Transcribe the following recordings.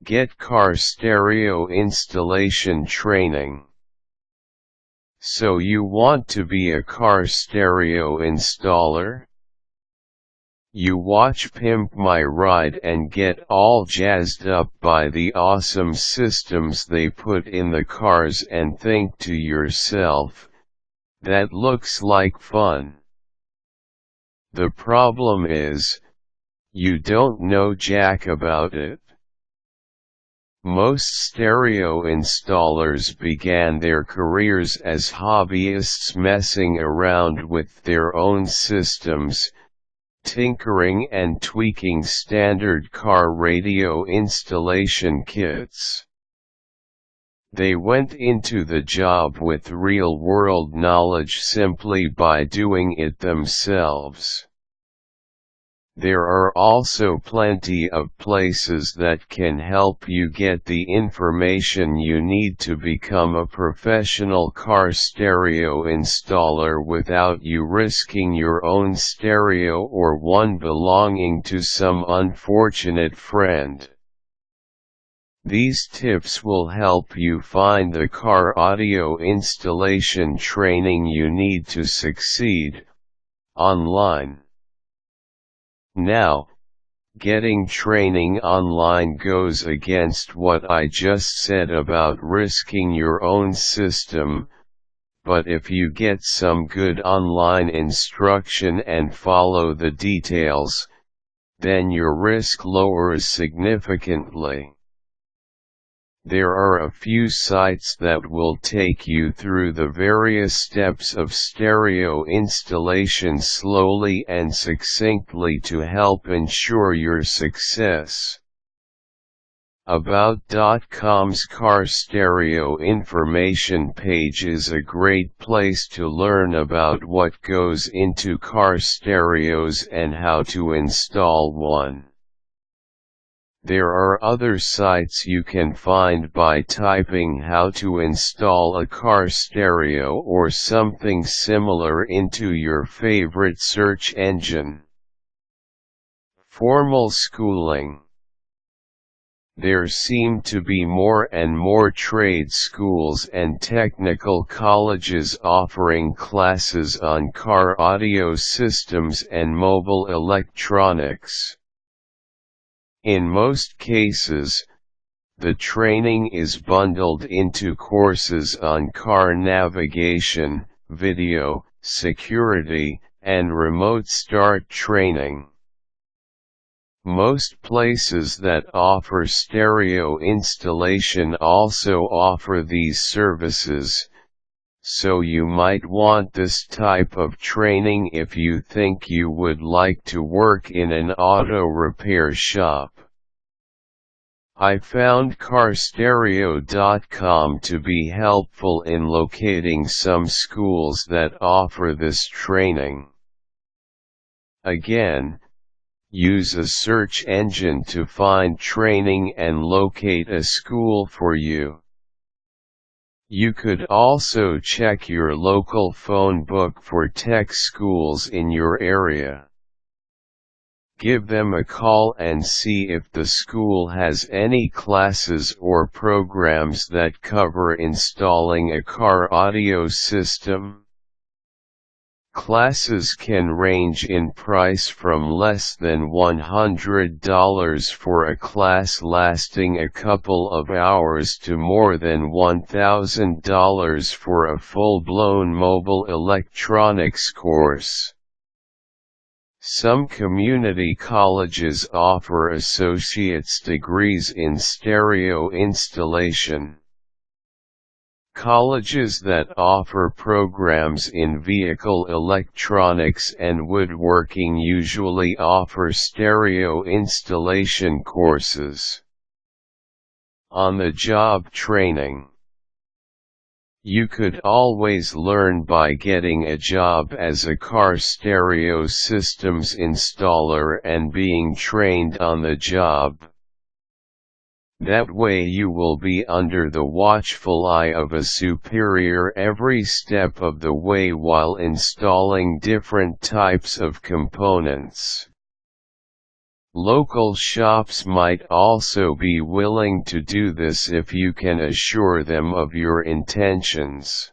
Get car stereo installation training. So you want to be a car stereo installer? You watch Pimp My Ride and get all jazzed up by the awesome systems they put in the cars and think to yourself, that looks like fun. The problem is, you don't know jack about it. Most stereo installers began their careers as hobbyists messing around with their own systems, tinkering and tweaking standard car radio installation kits. They went into the job with real-world knowledge simply by doing it themselves. There are also plenty of places that can help you get the information you need to become a professional car stereo installer without you risking your own stereo or one belonging to some unfortunate friend. These tips will help you find the car audio installation training you need to succeed online. Now, getting training online goes against what I just said about risking your own system, but if you get some good online instruction and follow the details, then your risk lowers significantly. There are a few sites that will take you through the various steps of stereo installation slowly and succinctly to help ensure your success. About.com's car stereo information page is a great place to learn about what goes into car stereos and how to install one. There are other sites you can find by typing how to install a car stereo or something similar into your favorite search engine. Formal schooling. There seem to be more and more trade schools and technical colleges offering classes on car audio systems and mobile electronics. In most cases, the training is bundled into courses on car navigation, video, security, and remote start training. Most places that offer stereo installation also offer these services, so you might want this type of training if you think you would like to work in an auto repair shop. I found carstereo.com to be helpful in locating some schools that offer this training. Again, use a search engine to find training and locate a school for you. You could also check your local phone book for tech schools in your area. Give them a call and see if the school has any classes or programs that cover installing a car audio system. Classes can range in price from less than $100 for a class lasting a couple of hours to more than $1,000 for a full-blown mobile electronics course. Some community colleges offer associate's degrees in stereo installation. Colleges that offer programs in vehicle electronics and woodworking usually offer stereo installation courses. On-the-job training. You could always learn by getting a job as a car stereo systems installer and being trained on the job. That way you will be under the watchful eye of a superior every step of the way while installing different types of components. Local shops might also be willing to do this if you can assure them of your intentions.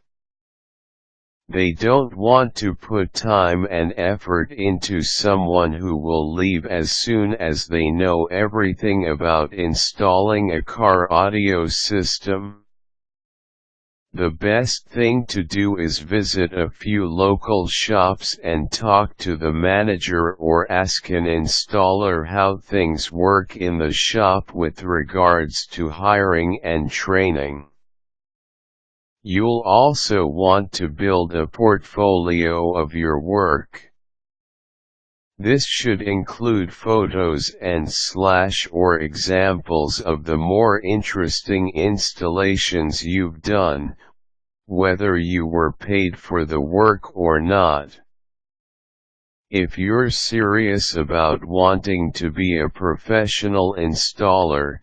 They don't want to put time and effort into someone who will leave as soon as they know everything about installing a car audio system. The best thing to do is visit a few local shops and talk to the manager or ask an installer how things work in the shop with regards to hiring and training. You'll also want to build a portfolio of your work. This should include photos and/or examples of the more interesting installations you've done, whether you were paid for the work or not. If you're serious about wanting to be a professional installer,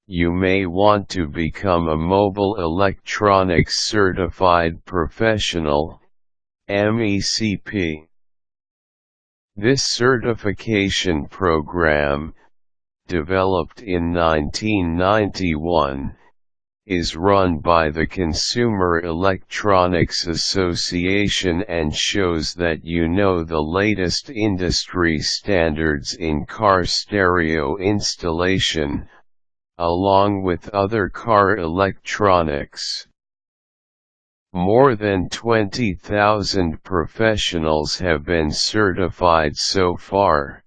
you may want to become a Mobile Electronics Certified Professional, MECP. This certification program, developed in 1991, is run by the Consumer Electronics Association and shows that you know the latest industry standards in car stereo installation, along with other car electronics. More than 20,000 professionals have been certified so far.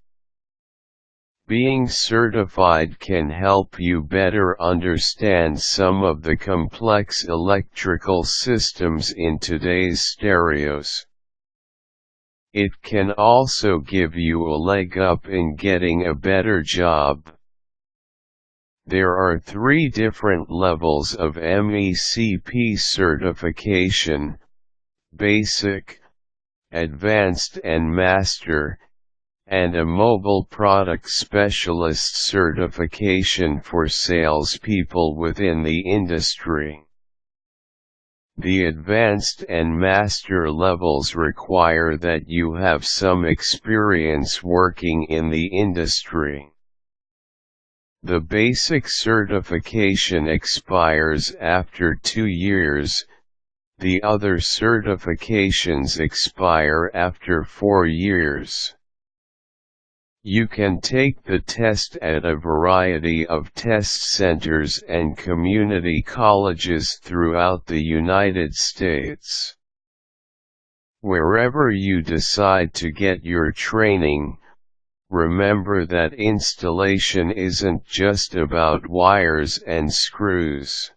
Being certified can help you better understand some of the complex electrical systems in today's stereos. It can also give you a leg up in getting a better job. There are 3 different levels of MECP certification: Basic, Advanced and Master, and a Mobile Product Specialist certification for salespeople within the industry. The Advanced and Master levels require that you have some experience working in the industry. The basic certification expires after 2 years, the other certifications expire after 4 years. You can take the test at a variety of test centers and community colleges throughout the United States. Wherever you decide to get your training, remember that installation isn't just about wires and screws.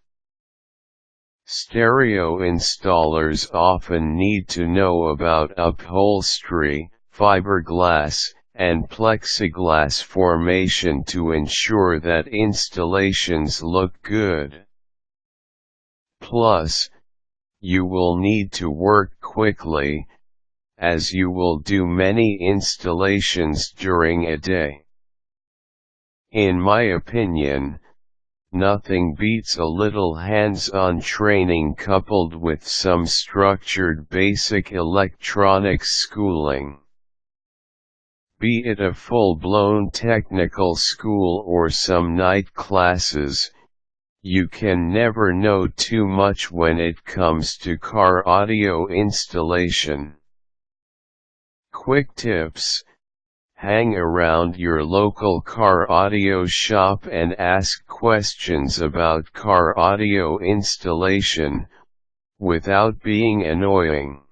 Stereo installers often need to know about upholstery, fiberglass, and plexiglass formation to ensure that installations look good. Plus, you will need to work quickly, as you will do many installations during a day. In my opinion, nothing beats a little hands-on training coupled with some structured basic electronics schooling. Be it a full-blown technical school or some night classes, you can never know too much when it comes to car audio installation. Quick tips: hang around your local car audio shop and ask questions about car audio installation, without being annoying.